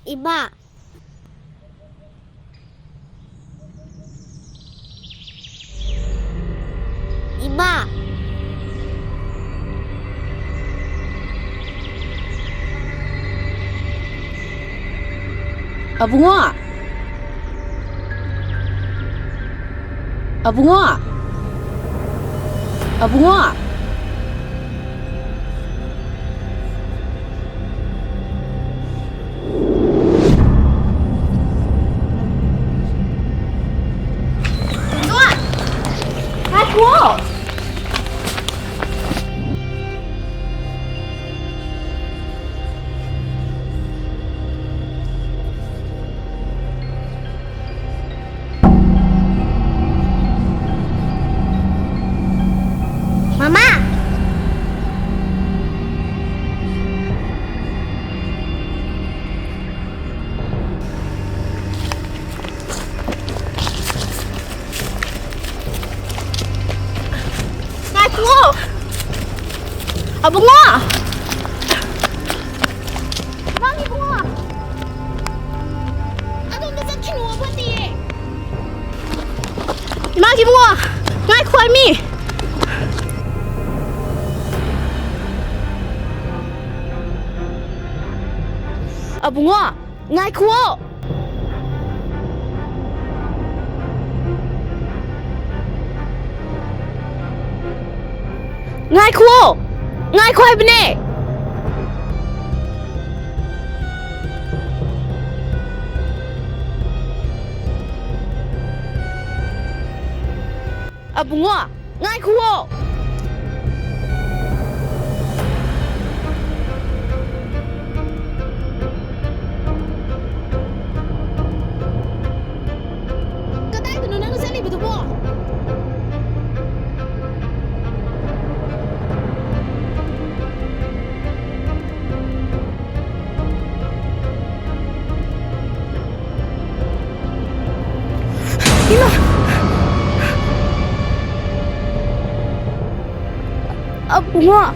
Iba. Iba. Bunga. Bunga. Bunga. Tuan! Aku! Mama! Aku! Bunga! Mami bunga! Aku tak sakit我问题。你妈给我，我快米。Bunga, ngai kuo. Ngai kuo. Ngai kuai bene. Bunga, ngai kuo. Bunga.